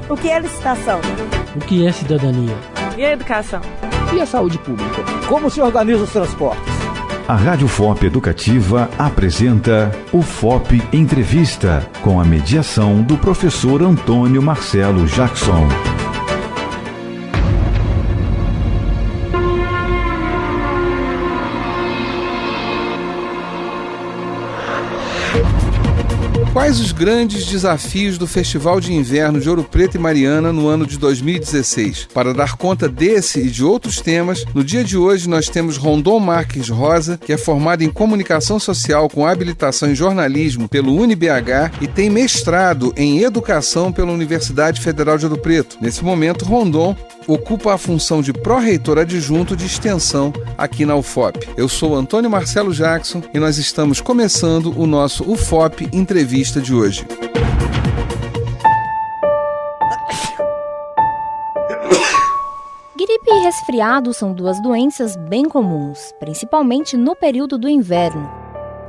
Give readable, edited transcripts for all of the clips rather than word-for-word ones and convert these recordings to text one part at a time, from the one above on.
O que é licitação? O que é cidadania? E a educação? E a saúde pública? Como se organiza os transportes? A Rádio FOP Educativa apresenta o FOP Entrevista, com a mediação do professor Antônio Marcelo Jackson. Quais os grandes desafios do Festival de Inverno de Ouro Preto e Mariana no ano de 2016? Para dar conta desse e de outros temas, no dia de hoje nós temos Rondon Marques Rosa, que é formado em Comunicação Social com habilitação em Jornalismo pelo UniBH e tem mestrado em Educação pela Universidade Federal de Ouro Preto. Nesse momento, Rondon ocupa a função de pró-reitor adjunto de extensão aqui na UFOP. Eu sou Antônio Marcelo Jackson e nós estamos começando o nosso UFOP Entrevista de hoje. Gripe e resfriado são duas doenças bem comuns, principalmente no período do inverno.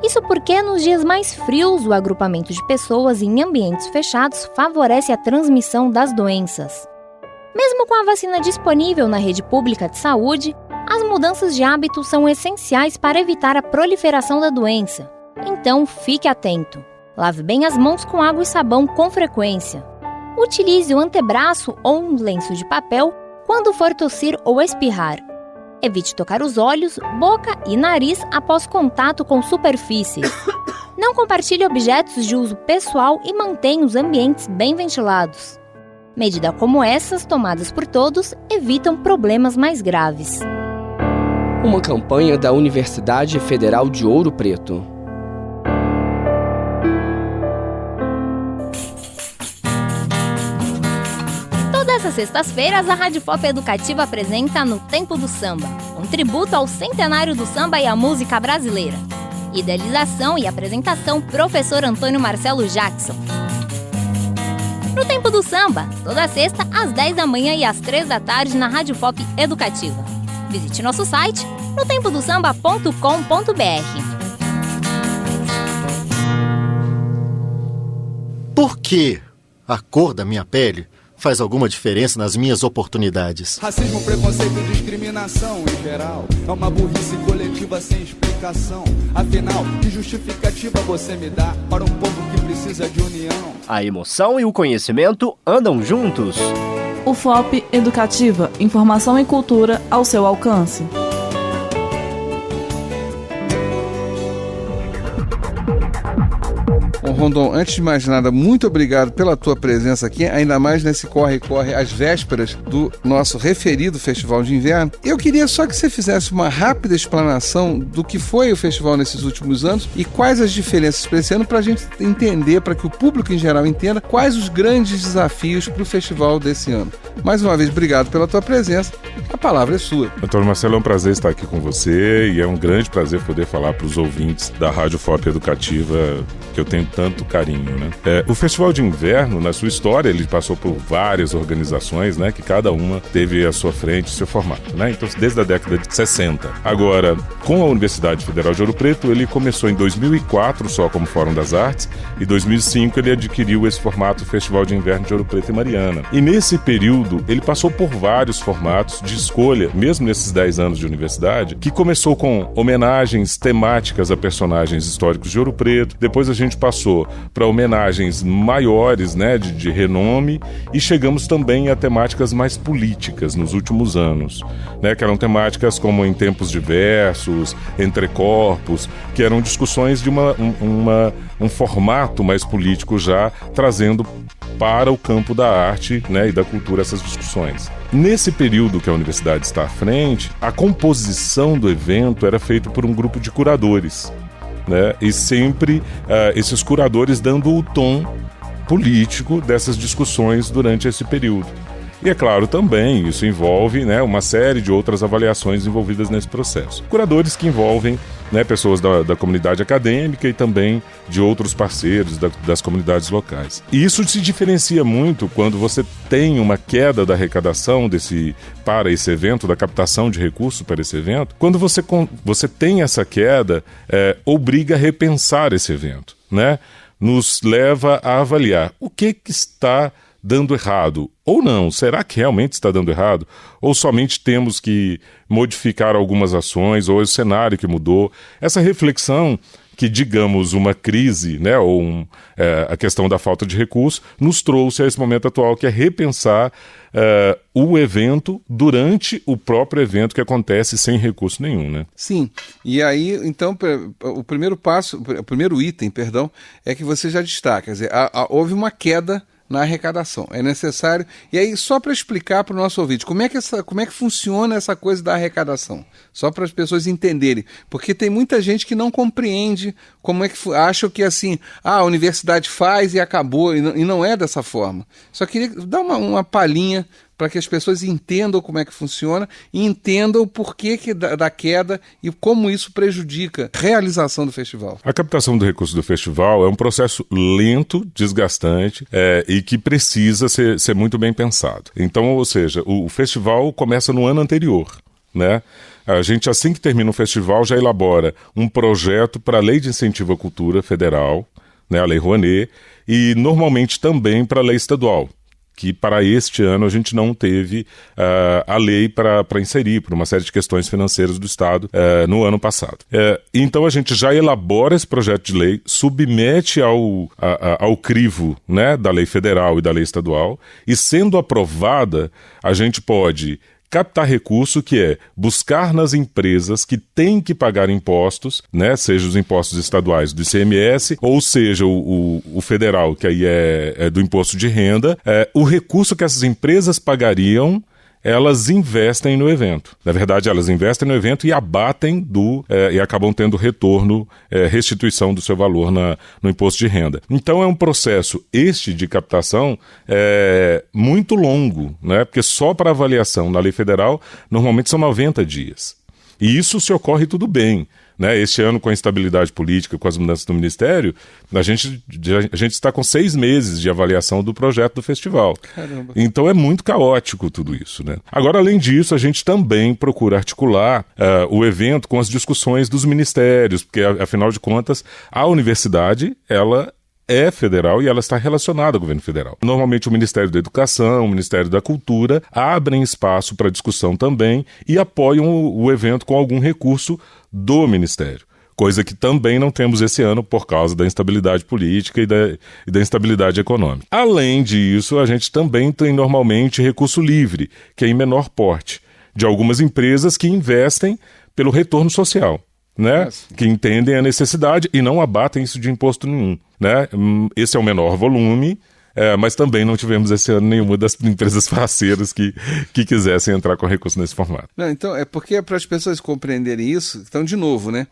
Isso porque nos dias mais frios o agrupamento de pessoas em ambientes fechados favorece a transmissão das doenças. Mesmo com a vacina disponível na rede pública de saúde, as mudanças de hábito são essenciais para evitar a proliferação da doença. Então, fique atento. Lave bem as mãos com água e sabão com frequência. Utilize o antebraço ou um lenço de papel quando for tossir ou espirrar. Evite tocar os olhos, boca e nariz após contato com superfícies. Não compartilhe objetos de uso pessoal e mantenha os ambientes bem ventilados. Medidas como essas, tomadas por todos, evitam problemas mais graves. Uma campanha da Universidade Federal de Ouro Preto. Todas as sextas-feiras, a Rádio FOP Educativa apresenta No Tempo do Samba, um tributo ao centenário do samba e à música brasileira. Idealização e apresentação, professor Antônio Marcelo Jackson. No Tempo do Samba, toda sexta, às 10 da manhã e às 3 da tarde, na Rádio FOP Educativa. Visite nosso site, notempodosamba.com.br. Por que a cor da minha pele faz alguma diferença nas minhas oportunidades? Racismo, preconceito e discriminação em geral é uma burrice coletiva sem explicação. Afinal, que justificativa você me dá para um povo que precisa de união? A emoção e o conhecimento andam juntos. UFOP Educativa, informação e cultura ao seu alcance. Rondon, antes de mais nada, muito obrigado pela tua presença aqui, ainda mais nesse corre-corre às vésperas do nosso referido Festival de Inverno. Eu queria só que você fizesse uma rápida explanação do que foi o festival nesses últimos anos e quais as diferenças para esse ano, para a gente entender, para que o público em geral entenda quais os grandes desafios para o festival desse ano. Mais uma vez, obrigado pela tua presença. A palavra é sua. Antônio Marcelo, é um prazer estar aqui com você e é um grande prazer poder falar para os ouvintes da Rádio FOP Educativa, que eu tenho tanto carinho, né? O Festival de Inverno, na sua história, ele passou por várias organizações, né? Que cada uma teve à sua frente o seu formato, né? Então, desde a década de 60. Agora, com a Universidade Federal de Ouro Preto, ele começou em 2004 só como Fórum das Artes e em 2005 ele adquiriu esse formato Festival de Inverno de Ouro Preto e Mariana. E nesse período, ele passou por vários formatos de escolha, mesmo nesses 10 anos de universidade, que começou com homenagens temáticas a personagens históricos de Ouro Preto, depois a gente passou para homenagens maiores, né, de renome, e chegamos também a temáticas mais políticas nos últimos anos, né, que eram temáticas como Em Tempos Diversos, Entre Corpos, que eram discussões de um formato mais político já, trazendo para o campo da arte, né, e da cultura essas discussões. Nesse período que a universidade está à frente, a composição do evento era feita por um grupo de curadores, né? E sempre esses curadores dando o tom político dessas discussões durante esse período. E é claro também, isso envolve, né, uma série de outras avaliações envolvidas nesse processo. Curadores que envolvem, né, pessoas da comunidade acadêmica e também de outros parceiros das comunidades locais. E isso se diferencia muito quando você tem uma queda da arrecadação para esse evento, da captação de recursos para esse evento. Quando você tem essa queda, obriga a repensar esse evento, né? Nos leva a avaliar o que está dando errado ou não? Será que realmente está dando errado? Ou somente temos que modificar algumas ações, ou é o cenário que mudou? Essa reflexão que, digamos, uma crise, né, ou a questão da falta de recurso, nos trouxe a esse momento atual, que é repensar o evento durante o próprio evento que acontece sem recurso nenhum, né? Sim, e aí, então, o primeiro item, é que você já destaca, quer dizer, houve uma queda na arrecadação, é necessário, e aí só para explicar para o nosso ouvinte, como é que funciona essa coisa da arrecadação, só para as pessoas entenderem, porque tem muita gente que não compreende como é que, acham que assim, a universidade faz e acabou, e não é dessa forma. Só queria dar uma palhinha para que as pessoas entendam como é que funciona e entendam o porquê da queda e como isso prejudica a realização do festival. A captação do recurso do festival é um processo lento, desgastante e que precisa ser muito bem pensado. Então, ou seja, o festival começa no ano anterior, né? A gente, assim que termina o festival, já elabora um projeto para a Lei de Incentivo à Cultura Federal, né, a Lei Rouanet, e normalmente também para a Lei Estadual, que para este ano a gente não teve a lei para inserir, por uma série de questões financeiras do Estado no ano passado. Então a gente já elabora esse projeto de lei, submete ao crivo, né, da lei federal e da lei estadual, e sendo aprovada, a gente pode captar recurso, que é buscar nas empresas que têm que pagar impostos, né, seja os impostos estaduais do ICMS, ou seja o federal, que aí é do imposto de renda, o recurso que essas empresas pagariam, elas investem no evento. Na verdade, elas investem no evento e abatem e acabam tendo retorno, restituição do seu valor no imposto de renda. Então é um processo de captação muito longo, né? Porque só para avaliação na lei federal normalmente são 90 dias. E isso se ocorre tudo bem, né? Este ano, com a instabilidade política, com as mudanças do Ministério, a gente está com 6 meses de avaliação do projeto do festival. Caramba. Então é muito caótico tudo isso, né? Agora, além disso, a gente também procura articular o evento com as discussões dos ministérios, porque, afinal de contas, a universidade, ela é federal e ela está relacionada ao governo federal. Normalmente o Ministério da Educação, o Ministério da Cultura abrem espaço para discussão também e apoiam o evento com algum recurso do Ministério. Coisa que também não temos esse ano por causa da instabilidade política e da instabilidade econômica. Além disso, a gente também tem normalmente recurso livre, que é em menor porte, de algumas empresas que investem pelo retorno social, né? Que entendem a necessidade e não abatem isso de imposto nenhum, né? Esse é o menor volume, mas também não tivemos esse ano nenhuma das empresas parceiras que quisessem entrar com recurso nesse formato. Não, então, é porque para as pessoas compreenderem isso, então, de novo, né?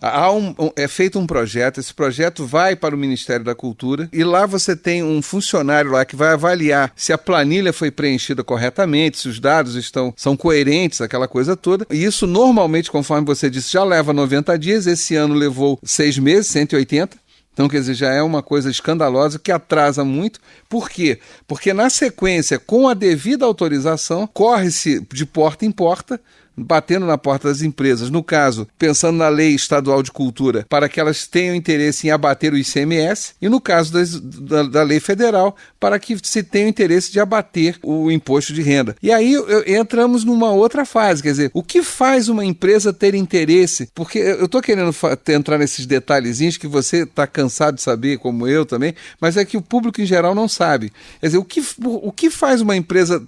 É feito um projeto, esse projeto vai para o Ministério da Cultura e lá você tem um funcionário lá que vai avaliar se a planilha foi preenchida corretamente, se os dados são coerentes, aquela coisa toda. E isso normalmente, conforme você disse, já leva 90 dias, esse ano levou 6 meses, 180. Então, quer dizer, já é uma coisa escandalosa que atrasa muito. Por quê? Porque na sequência, com a devida autorização, corre-se de porta em porta, batendo na porta das empresas, no caso, pensando na lei estadual de cultura, para que elas tenham interesse em abater o ICMS, e no caso da lei federal, para que se tenha interesse de abater o imposto de renda. E aí entramos numa outra fase, quer dizer, o que faz uma empresa ter interesse? Porque eu estou querendo entrar nesses detalhezinhos que você está cansado de saber, como eu também, mas é que o público em geral não sabe. Quer dizer, o que faz uma empresa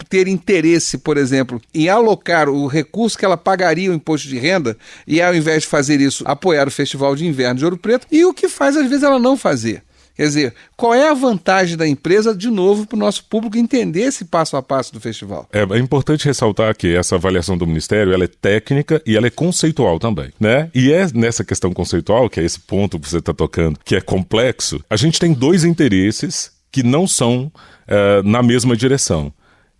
ter interesse, por exemplo, em alocar o recurso que ela pagaria o imposto de renda e, ao invés de fazer isso, apoiar o Festival de Inverno de Ouro Preto, e o que faz, às vezes, ela não fazer. Quer dizer, qual é a vantagem da empresa, de novo, para o nosso público entender esse passo a passo do festival? É importante ressaltar que essa avaliação do Ministério, ela é técnica e ela é conceitual também, né? E é nessa questão conceitual, que é esse ponto que você está tocando, que é complexo, a gente tem 2 interesses que não são na mesma direção.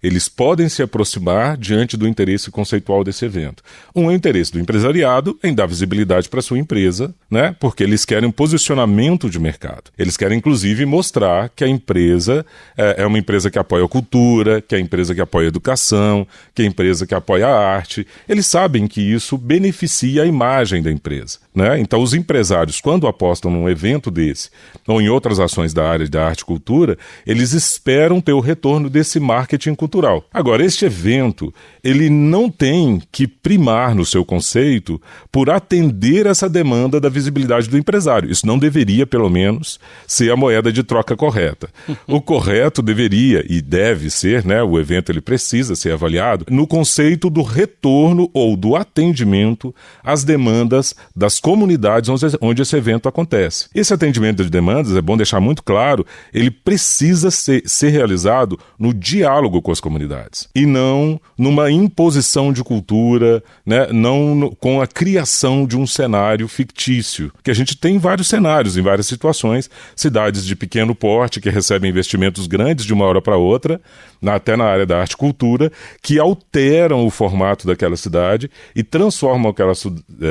Eles podem se aproximar diante do interesse conceitual desse evento. Um é o interesse do empresariado em dar visibilidade para a sua empresa, né? Porque eles querem um posicionamento de mercado. Eles querem, inclusive, mostrar que a empresa é uma empresa que apoia a cultura, que é a empresa que apoia a educação, que é a empresa que apoia a arte. Eles sabem que isso beneficia a imagem da empresa, né? Então, os empresários, quando apostam num evento desse, ou em outras ações da área da arte e cultura, eles esperam ter o retorno desse marketing cultural. Agora, este evento, ele não tem que primar no seu conceito por atender essa demanda da visibilidade do empresário. Isso não deveria, pelo menos, ser a moeda de troca correta. O correto deveria e deve ser, né, o evento ele precisa ser avaliado no conceito do retorno ou do atendimento às demandas das comunidades onde esse evento acontece. Esse atendimento de demandas, é bom deixar muito claro, ele precisa ser realizado no diálogo com as comunidades e não numa imposição de cultura, né? Não com a criação de um cenário fictício, que a gente tem vários cenários em várias situações, cidades de pequeno porte que recebem investimentos grandes de uma hora para outra, até na área da arte e cultura, que alteram o formato daquela cidade e transformam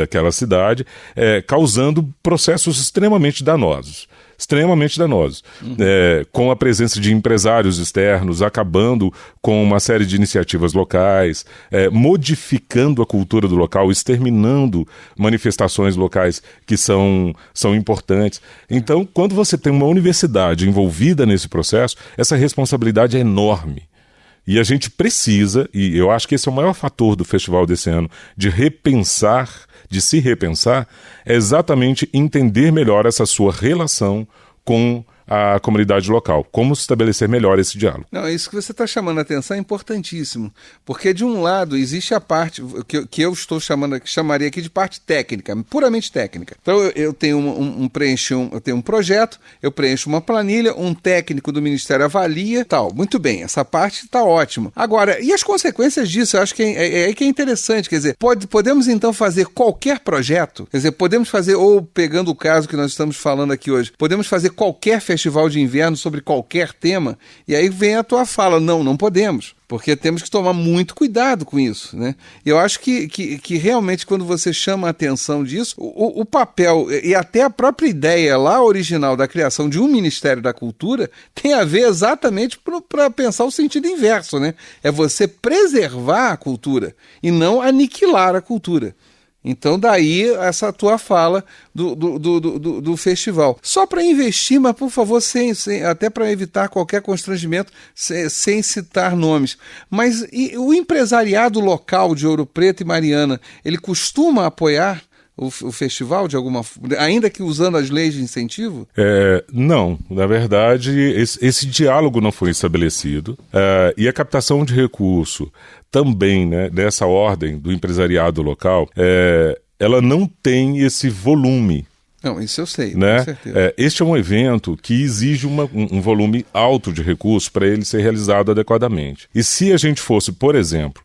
aquela cidade, causando processos extremamente danosos. Com a presença de empresários externos, acabando com uma série de iniciativas locais, modificando a cultura do local, exterminando manifestações locais que são importantes. Então, quando você tem uma universidade envolvida nesse processo, essa responsabilidade é enorme. E a gente precisa, e eu acho que esse é o maior fator do festival desse ano, de se repensar, é exatamente entender melhor essa sua relação com a comunidade local. Como estabelecer melhor esse diálogo. Não, isso que você está chamando a atenção é importantíssimo, porque de um lado existe a parte que eu chamaria aqui de parte técnica, puramente técnica. Então eu tenho eu tenho um projeto, eu preencho uma planilha, um técnico do Ministério avalia, tal. Muito bem, essa parte está ótima. Agora, e as consequências disso? Eu acho que é aí que é interessante, quer dizer, podemos então fazer qualquer projeto, quer dizer, podemos fazer, ou pegando o caso que nós estamos falando aqui hoje, podemos fazer qualquer festival de inverno sobre qualquer tema, e aí vem a tua fala, não podemos, porque temos que tomar muito cuidado com isso, né? Eu acho que realmente quando você chama a atenção disso, o papel e até a própria ideia lá original da criação de um Ministério da Cultura tem a ver exatamente para pensar o sentido inverso, né? É você preservar a cultura e não aniquilar a cultura. Então daí essa tua fala do festival. Só para investir, mas por favor, até para evitar qualquer constrangimento, sem citar nomes. Mas o empresariado local de Ouro Preto e Mariana, ele costuma apoiar o festival de alguma forma, ainda que usando as leis de incentivo? Não, na verdade esse diálogo não foi estabelecido, e a captação de recurso também, né, dessa ordem do empresariado local, ela não tem esse volume. Não, isso eu sei, né? Com certeza. Este é um evento que exige um volume alto de recursos para ele ser realizado adequadamente. E se a gente fosse, por exemplo,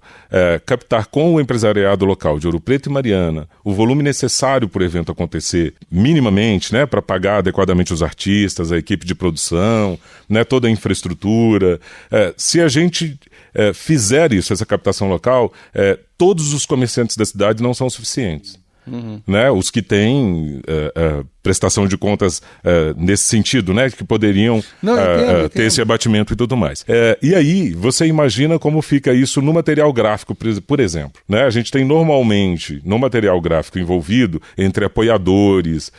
captar com o empresariado local de Ouro Preto e Mariana o volume necessário para o evento acontecer minimamente, né, para pagar adequadamente os artistas, a equipe de produção, né, toda a infraestrutura, se a gente fizer isso, essa captação local, todos os comerciantes da cidade não são suficientes. Uhum. Né? Os que têm prestação de contas nesse sentido, né? Que poderiam ter esse abatimento e tudo mais. E aí, você imagina como fica isso no material gráfico, por exemplo. Né? A gente tem normalmente, no material gráfico envolvido, entre apoiadores,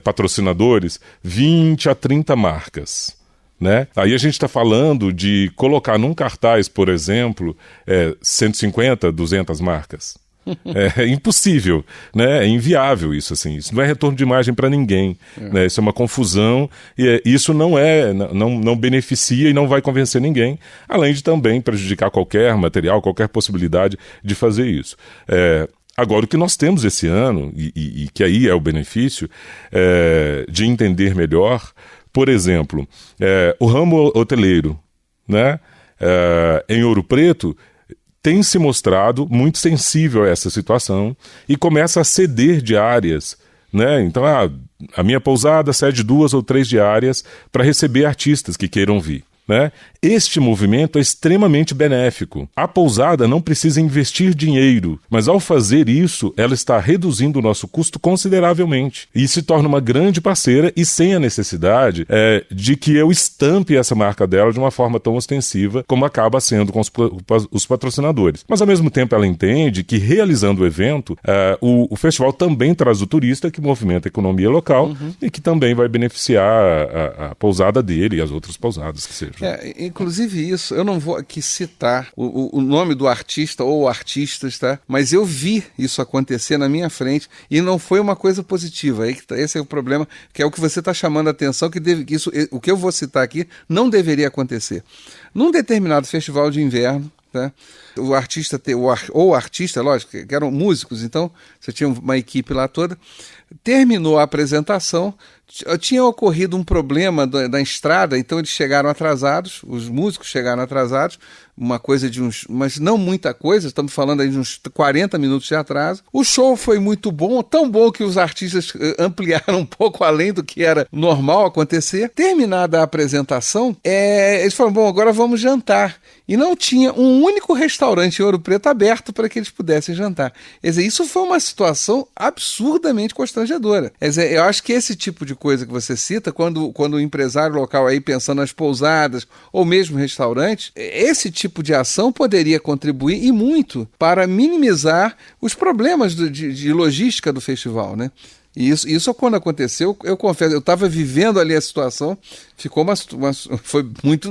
patrocinadores, 20 a 30 marcas. Né? Aí a gente está falando de colocar num cartaz, por exemplo, 150, 200 marcas. É impossível, né? É inviável isso, assim. Isso não é retorno de imagem para ninguém, né? Isso é uma confusão e isso não beneficia e não vai convencer ninguém, além de também prejudicar qualquer material, qualquer possibilidade de fazer isso. Agora, o que nós temos esse ano, e que aí é o benefício, de entender melhor, por exemplo, o ramo hoteleiro, né? Em Ouro Preto, tem se mostrado muito sensível a essa situação e começa a ceder diárias, né? Então, a minha pousada cede 2 ou 3 diárias para receber artistas que queiram vir, né? Este movimento é extremamente benéfico. A pousada não precisa investir dinheiro, mas ao fazer isso, ela está reduzindo o nosso custo consideravelmente e se torna uma grande parceira e sem a necessidade de que eu estampe essa marca dela de uma forma tão ostensiva como acaba sendo com os patrocinadores. Mas ao mesmo tempo ela entende que realizando o evento, o festival também traz o turista que movimenta a economia local e que também vai beneficiar a pousada dele e as outras pousadas que sejam. Inclusive isso, eu não vou aqui citar o nome do artista ou artistas, tá? Mas eu vi isso acontecer na minha frente e não foi uma coisa positiva. Esse é o problema, que é o que você está chamando a atenção, o que eu vou citar aqui não deveria acontecer. Num determinado festival de inverno, tá? O artista, lógico, que eram músicos, então você tinha uma equipe lá toda, terminou a apresentação, tinha ocorrido um problema da estrada, então eles chegaram atrasados, os músicos chegaram atrasados, uma coisa mas não muita coisa, estamos falando aí de uns 40 minutos de atraso. O show foi muito bom, tão bom que os artistas ampliaram um pouco além do que era normal acontecer. Terminada a apresentação, eles falaram, bom, agora vamos jantar. E não tinha um único restaurante em Ouro Preto aberto para que eles pudessem jantar. Quer dizer, isso foi uma situação absurdamente constrangedora. Quer dizer, eu acho que esse tipo de coisa que você cita, quando o empresário local aí pensando nas pousadas ou mesmo restaurantes, esse tipo de ação poderia contribuir e muito para minimizar os problemas de logística do festival, né? E isso quando aconteceu, eu confesso, eu estava vivendo ali a situação,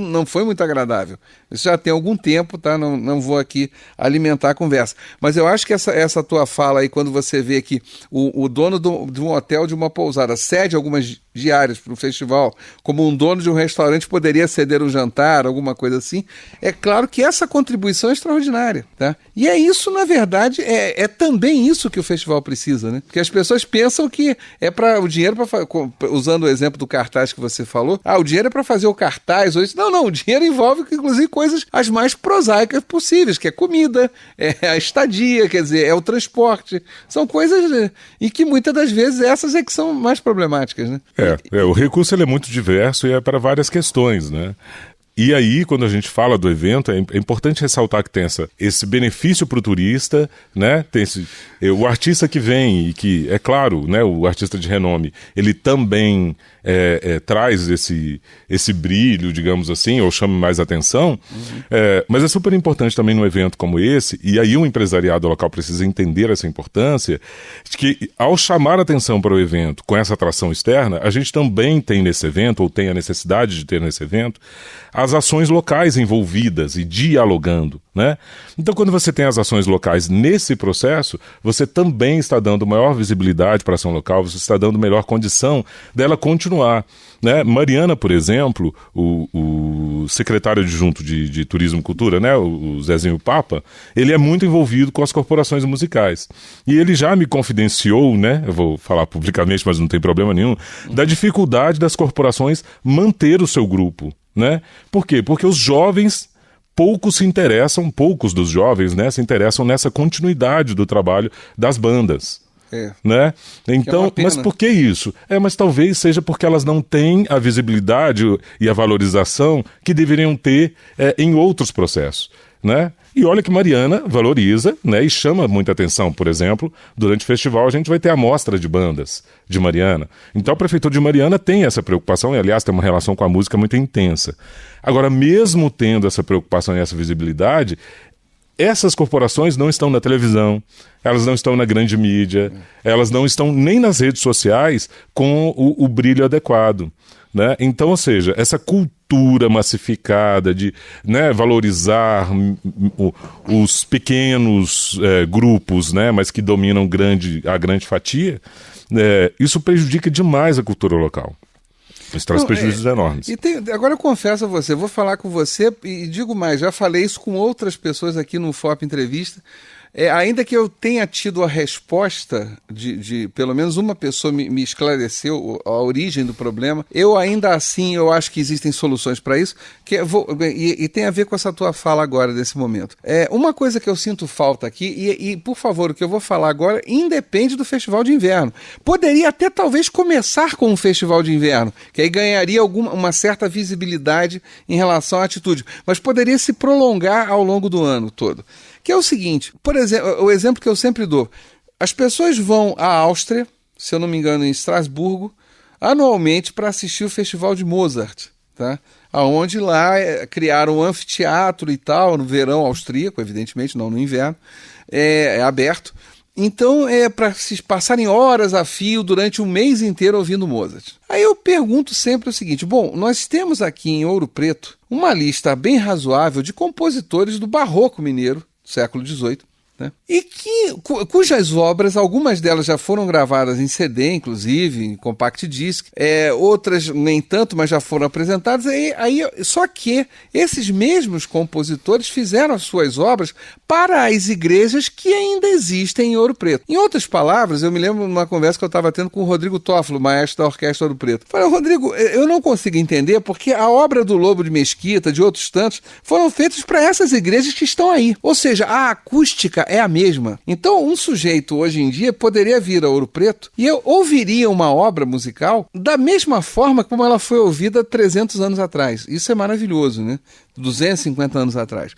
não foi muito agradável. Isso já tem algum tempo, tá? Não vou aqui alimentar a conversa. Mas eu acho que essa tua fala aí, quando você vê que o dono de um hotel, de uma pousada, cede algumas diárias para o festival, como um dono de um restaurante poderia ceder um jantar, alguma coisa assim, é claro que essa contribuição é extraordinária, tá? E é isso, na verdade, é também isso que o festival precisa, né? Porque as pessoas pensam que é para o dinheiro, usando o exemplo do cartaz que você falou, o dinheiro é para fazer o cartaz ou isso. Não, o dinheiro envolve, inclusive, coisas as mais prosaicas possíveis, que é comida, é a estadia, quer dizer, é o transporte. São coisas e que muitas das vezes essas é que são mais problemáticas, né? O recurso ele é muito diverso e é para várias questões, né? E aí, quando a gente fala do evento, é importante ressaltar que tem esse benefício para o turista, né? Tem o artista que vem e que, é claro, né, o artista de renome, ele também traz esse brilho, digamos assim, ou chama mais atenção, mas é super importante também num evento como esse, e aí o empresariado local precisa entender essa importância, de que ao chamar atenção para o evento com essa atração externa, a gente também tem nesse evento, ou tem a necessidade de ter nesse evento, as ações locais envolvidas e dialogando, né? Então, quando você tem as ações locais nesse processo, você também está dando maior visibilidade para a ação local, você está dando melhor condição dela continuar, né? Mariana, por exemplo, o secretário adjunto de Turismo e Cultura, né? O Zezinho Papa, ele é muito envolvido com as corporações musicais. E ele já me confidenciou, né? Eu vou falar publicamente, mas não tem problema nenhum, da dificuldade das corporações manter o seu grupo, né? Por quê? Porque os jovens, poucos dos jovens, né, se interessam nessa continuidade do trabalho das bandas. Né? Então, mas por que isso? Mas talvez seja porque elas não têm a visibilidade e a valorização que deveriam ter em outros processos, né? E olha que Mariana valoriza, né, e chama muita atenção. Por exemplo, durante o festival a gente vai ter a mostra de bandas de Mariana. Então a Prefeitura de Mariana tem essa preocupação e, aliás, tem uma relação com a música muito intensa. Agora, mesmo tendo essa preocupação e essa visibilidade, essas corporações não estão na televisão, elas não estão na grande mídia, elas não estão nem nas redes sociais com o brilho adequado, né? Então, ou seja, essa cultura massificada de, né, valorizar os pequenos grupos, né, mas que dominam a grande fatia, isso prejudica demais a cultura local. Isso traz prejuízos enormes. Agora eu confesso a você, vou falar com você e digo mais, já falei isso com outras pessoas aqui no FOP Entrevista. Ainda que eu tenha tido a resposta de pelo menos uma pessoa me esclareceu a origem do problema, eu ainda assim, eu acho que existem soluções para isso, e tem a ver com essa tua fala agora, desse momento. Uma coisa que eu sinto falta aqui, e por favor, o que eu vou falar agora independe do Festival de Inverno. Poderia até talvez começar com um Festival de Inverno, que aí ganharia uma certa visibilidade em relação à atitude, mas poderia se prolongar ao longo do ano todo. Que é o seguinte, por exemplo, o exemplo que eu sempre dou, as pessoas vão à Áustria, se eu não me engano em Estrasburgo, anualmente para assistir o Festival de Mozart, tá? Onde lá criaram um anfiteatro e tal, no verão austríaco, evidentemente, não no inverno, é aberto. Então é para se passarem horas a fio durante um mês inteiro ouvindo Mozart. Aí eu pergunto sempre o seguinte, bom, nós temos aqui em Ouro Preto uma lista bem razoável de compositores do barroco mineiro, século XVIII, né? E cujas obras, algumas delas já foram gravadas em CD, inclusive, em compact disc, outras nem tanto, mas já foram apresentadas. Só que esses mesmos compositores fizeram as suas obras para as igrejas que ainda existem em Ouro Preto. Em outras palavras, eu me lembro de uma conversa que eu estava tendo com o Rodrigo Toffolo, maestro da Orquestra Ouro Preto. Falei, Rodrigo, eu não consigo entender porque a obra do Lobo de Mesquita, de outros tantos, foram feitas para essas igrejas que estão aí. Ou seja, a acústica é a mesma. Então, um sujeito hoje em dia poderia vir a Ouro Preto e eu ouviria uma obra musical da mesma forma como ela foi ouvida 300 anos atrás. Isso é maravilhoso, né? 250 anos atrás.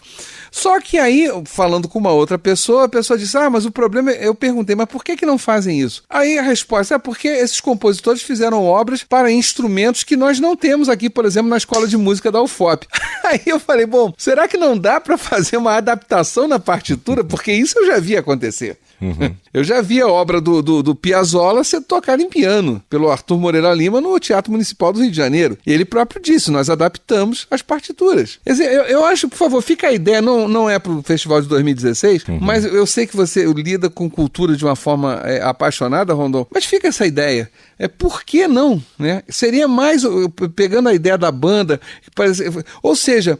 Só que aí, falando com uma outra pessoa, a pessoa disse, mas o problema eu perguntei, mas por que não fazem isso? Aí a resposta é porque esses compositores fizeram obras para instrumentos que nós não temos aqui, por exemplo, na Escola de Música da UFOP. Aí eu falei, bom, será que não dá para fazer uma adaptação na partitura? Porque isso eu já vi acontecer. Uhum. Eu já vi a obra do Piazzolla ser tocada em piano pelo Arthur Moreira Lima no Teatro Municipal do Rio de Janeiro. E ele próprio disse, nós adaptamos as partituras. Quer dizer, eu acho, por favor, fica a ideia, não é pro Festival de 2016, mas eu sei que você lida com cultura de uma forma apaixonada, Rondon, mas fica essa ideia. Por que não? Né? Seria mais, pegando a ideia da banda, ou seja,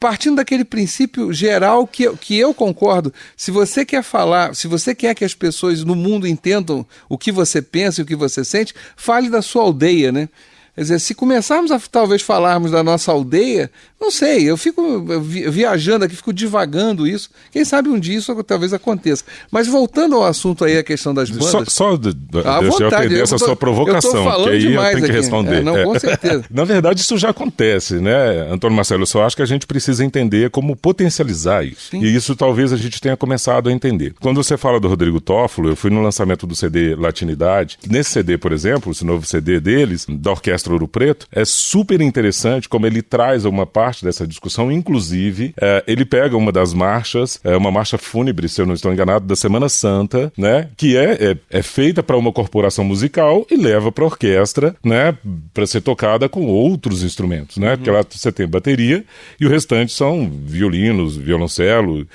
partindo daquele princípio geral que eu concordo, se você quer falar, se você quer que as pessoas no mundo entendam o que você pensa e o que você sente, fale da sua aldeia, né? Quer dizer, se começarmos a talvez falarmos da nossa aldeia, não sei, eu fico viajando aqui, fico divagando isso. Quem sabe um dia isso talvez aconteça. Mas voltando ao assunto aí, a questão das bandas... Deixa eu atender essa sua provocação, que aí eu tenho que responder. Com certeza. Na verdade, isso já acontece, né, Antônio Marcelo? Eu só acho que a gente precisa entender como potencializar isso. Sim. E isso talvez a gente tenha começado a entender. Quando você fala do Rodrigo Toffolo, eu fui no lançamento do CD Latinidade. Nesse CD, por exemplo, esse novo CD deles, da Orquestra Ouro Preto, é super interessante como ele traz uma parte dessa discussão, inclusive ele pega uma das marchas, uma marcha fúnebre, se eu não estou enganado, da Semana Santa, né, que é feita para uma corporação musical e leva para a orquestra, né, para ser tocada com outros instrumentos, né, porque lá você tem bateria e o restante são violinos, violoncelo,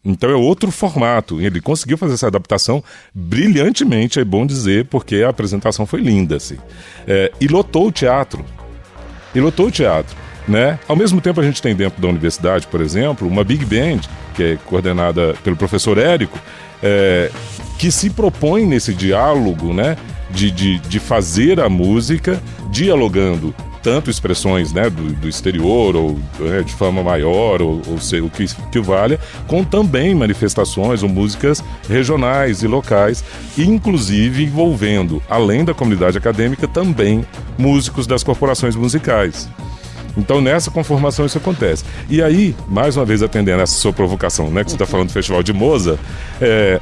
então é outro formato. Ele conseguiu fazer essa adaptação brilhantemente, é bom dizer, porque a apresentação foi linda, assim. E lotou o teatro. Né? Ao mesmo tempo, a gente tem dentro da universidade, por exemplo, uma Big Band, que é coordenada pelo professor Érico, que se propõe nesse diálogo, né, de fazer a música dialogando tanto expressões, né, do exterior ou de fama maior ou sei, o que valha, com também manifestações ou músicas regionais e locais, inclusive envolvendo, além da comunidade acadêmica, também músicos das corporações musicais. Então, nessa conformação isso acontece. E aí, mais uma vez atendendo essa sua provocação, né, que você está falando do Festival de Mozart,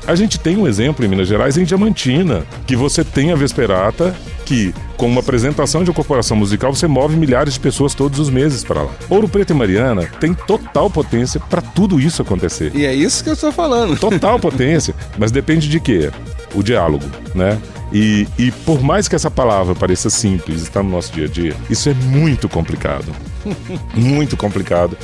a gente tem um exemplo em Minas Gerais, em Diamantina, que você tem a Vesperata, que com uma apresentação de uma corporação musical você move milhares de pessoas todos os meses para lá. Ouro Preto e Mariana tem total potência para tudo isso acontecer. E é isso que eu estou falando. Total potência, mas depende de quê? O diálogo, né? E por mais que essa palavra pareça simples, está no nosso dia a dia, isso é muito complicado. Muito complicado.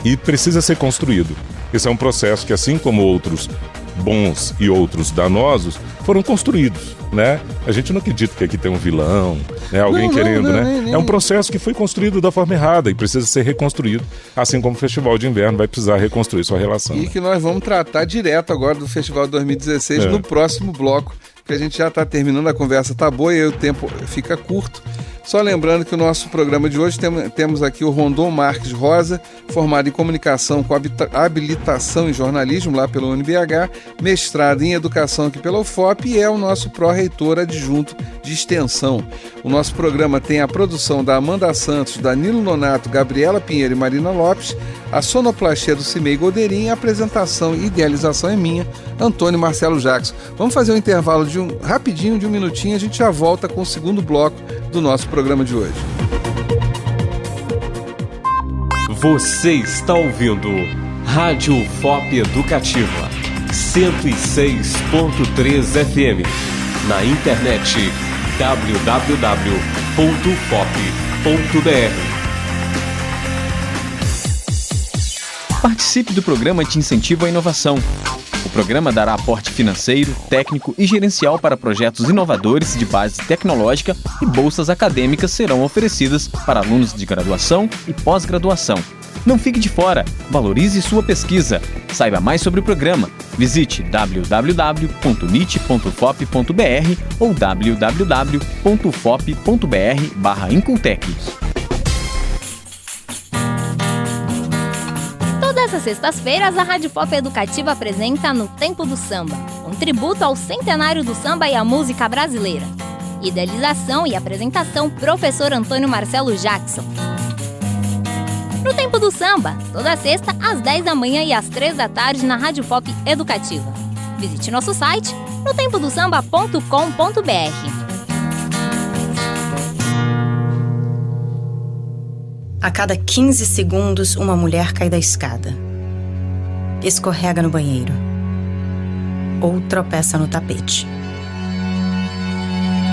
E precisa ser construído. Esse é um processo que, assim como outros bons e outros danosos, foram construídos, né? A gente não acredita que aqui tem um vilão, né? Alguém querendo, né? É um processo que foi construído da forma errada e precisa ser reconstruído, assim como o Festival de Inverno vai precisar reconstruir sua relação. E que nós vamos tratar direto agora do Festival 2016 no próximo bloco, porque a gente já está terminando, a conversa tá boa e aí o tempo fica curto. Só lembrando que o nosso programa de hoje temos aqui o Rondon Marques Rosa, formado em comunicação com habilitação em jornalismo lá pela UNBH, mestrado em educação aqui pela UFOP e é o nosso pró-reitor adjunto de extensão. O nosso programa tem a produção da Amanda Santos, Danilo Nonato, Gabriela Pinheiro e Marina Lopes, a sonoplastia do Cimei Godeirinho, a apresentação e idealização é minha, Antônio Marcelo Jackson. Vamos fazer um intervalo rapidinho de um minutinho, a gente já volta com o segundo bloco do nosso programa de hoje. Você está ouvindo Rádio UFOP Educativa 106.3 FM. Na internet www.ufop.br. Participe do programa de incentivo à inovação. O programa dará aporte financeiro, técnico e gerencial para projetos inovadores de base tecnológica e bolsas acadêmicas serão oferecidas para alunos de graduação e pós-graduação. Não fique de fora, valorize sua pesquisa. Saiba mais sobre o programa. Visite www.nit.fop.br ou www.fop.br/Incultec. Todas as sextas-feiras, a Rádio FOP Educativa apresenta No Tempo do Samba, um tributo ao centenário do samba e à música brasileira. Idealização e apresentação, professor Antônio Marcelo Jackson. No Tempo do Samba, toda sexta, às 10 da manhã e às 3 da tarde, na Rádio FOP Educativa. Visite nosso site, notempodosamba.com.br. A cada 15 segundos, uma mulher cai da escada, escorrega no banheiro ou tropeça no tapete.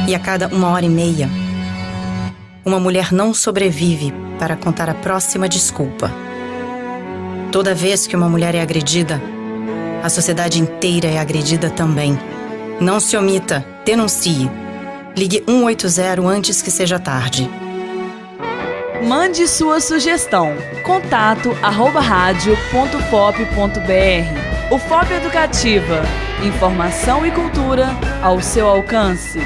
E a cada 1h30, uma mulher não sobrevive para contar a próxima desculpa. Toda vez que uma mulher é agredida, a sociedade inteira é agredida também. Não se omita, denuncie. Ligue 180 antes que seja tarde. Mande sua sugestão. contato@radio.fop.br. UFOP Educativa. Informação e cultura ao seu alcance.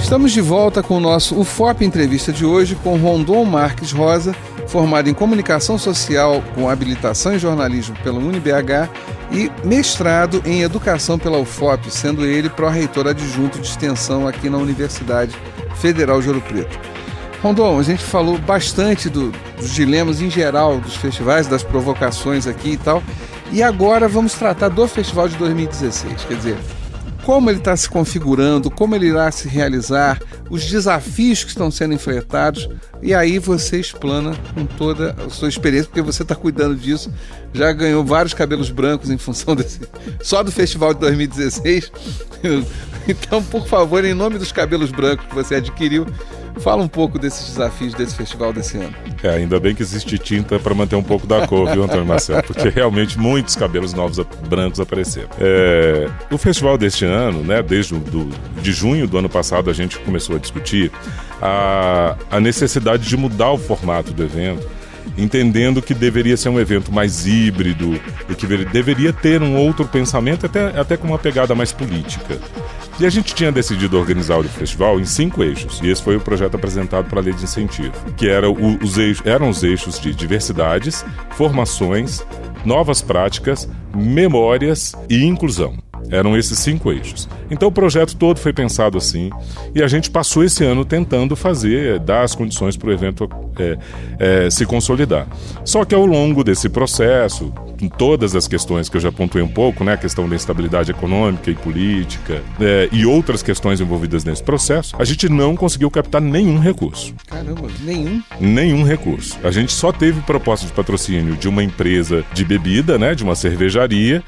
Estamos de volta com o nosso UFOP Entrevista de hoje com Rondon Marques Rosa, formado em Comunicação Social com habilitação em jornalismo pela UNBH e mestrado em Educação pela UFOP, sendo ele pró-reitor adjunto de extensão aqui na Universidade Federal de Ouro Preto. Rondon, a gente falou bastante dos dilemas em geral dos festivais, das provocações aqui e tal, e agora vamos tratar do Festival de 2016, quer dizer, como ele está se configurando, como ele irá se realizar, os desafios que estão sendo enfrentados, e aí você explana com toda a sua experiência, porque você está cuidando disso, já ganhou vários cabelos brancos em função só do Festival de 2016. Então, por favor, em nome dos cabelos brancos que você adquiriu, fala um pouco desses desafios desse festival desse ano. Ainda bem que existe tinta para manter um pouco da cor, viu, Antônio Marcelo? Porque realmente muitos cabelos novos brancos apareceram. O festival deste ano, né, desde de junho do ano passado, a gente começou a discutir a necessidade de mudar o formato do evento, entendendo que deveria ser um evento mais híbrido e que deveria ter um outro pensamento, até com uma pegada mais política. E a gente tinha decidido organizar o festival em 5 eixos, e esse foi o projeto apresentado para a Lei de Incentivo, que eram os eixos de diversidades, formações, novas práticas, memórias e inclusão. Eram esses 5 eixos. Então o projeto todo foi pensado assim, e a gente passou esse ano tentando dar as condições para o evento se consolidar. Só que ao longo desse processo, com todas as questões que eu já pontuei um pouco, né, a questão da instabilidade econômica e política, e outras questões envolvidas nesse processo, a gente não conseguiu captar nenhum recurso. Caramba, nenhum? Nenhum recurso. A gente só teve proposta de patrocínio de uma empresa de bebida, né, de uma cervejaria,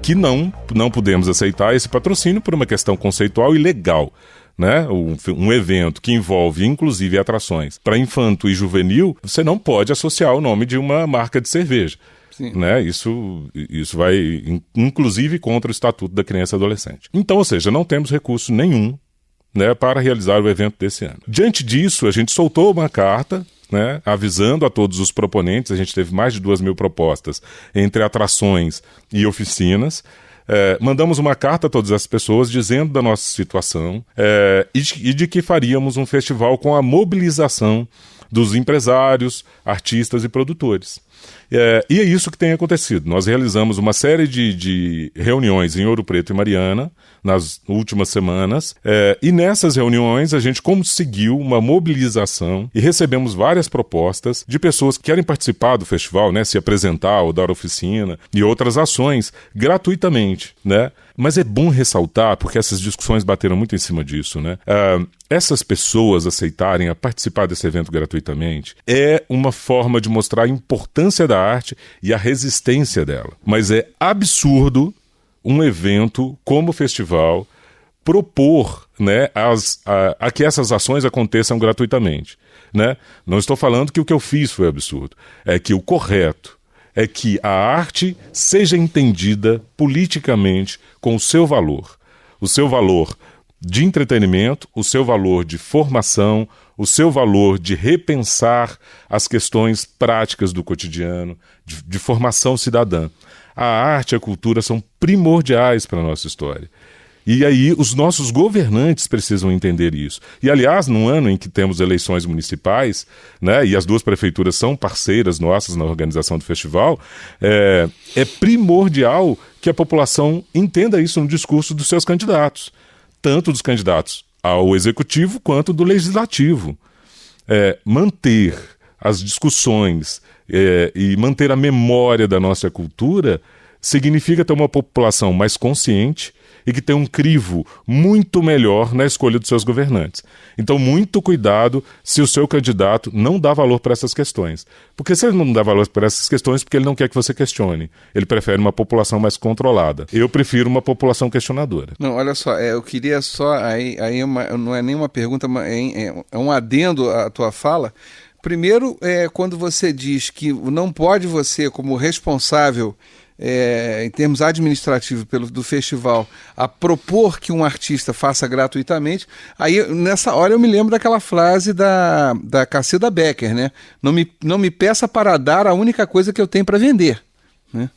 que não pudemos aceitar esse patrocínio por uma questão conceitual e legal. Né? Um evento que envolve inclusive atrações para infanto e juvenil, você não pode associar o nome de uma marca de cerveja. Né? Isso vai, inclusive, contra o Estatuto da Criança e Adolescente. Então, ou seja, não temos recurso nenhum, né, para realizar o evento desse ano. Diante disso, a gente soltou uma carta, né, avisando a todos os proponentes. A gente teve mais de 2.000 propostas entre atrações e oficinas. Mandamos uma carta a todas as pessoas dizendo da nossa situação e de que faríamos um festival com a mobilização dos empresários, artistas e produtores. E é isso que tem acontecido. Nós realizamos uma série de reuniões em Ouro Preto e Mariana nas últimas semanas, e nessas reuniões a gente conseguiu uma mobilização e recebemos várias propostas de pessoas que querem participar do festival, né, se apresentar ou dar oficina e outras ações gratuitamente, né? Mas é bom ressaltar, porque essas discussões bateram muito em cima disso, né? Essas pessoas aceitarem a participar desse evento gratuitamente é uma forma de mostrar a importância da arte e a resistência dela. Mas é absurdo um evento como o festival propor, né, a que essas ações aconteçam gratuitamente, né? Não estou falando que o que eu fiz foi absurdo. É que o correto é que a arte seja entendida politicamente com o seu valor de entretenimento, o seu valor de formação, o seu valor de repensar as questões práticas do cotidiano, de formação cidadã. A arte e a cultura são primordiais para a nossa história. E aí os nossos governantes precisam entender isso. E, aliás, num ano em que temos eleições municipais, né, e as duas prefeituras são parceiras nossas na organização do festival, é primordial que a população entenda isso no discurso dos seus candidatos, tanto dos candidatos ao executivo quanto do legislativo. Manter as discussões e manter a memória da nossa cultura significa ter uma população mais consciente e que tem um crivo muito melhor na escolha dos seus governantes. Então, muito cuidado se o seu candidato não dá valor para essas questões. Porque se ele não dá valor para essas questões, porque ele não quer que você questione. Ele prefere uma população mais controlada. Eu prefiro uma população questionadora. Não, olha só, eu queria só... Aí não é nem uma pergunta, é um adendo à tua fala. Primeiro, quando você diz que não pode você, como responsável... em termos administrativos do festival, a propor que um artista faça gratuitamente, aí nessa hora eu me lembro daquela frase da Cacilda Becker, né? Não me peça para dar a única coisa que eu tenho para vender, né?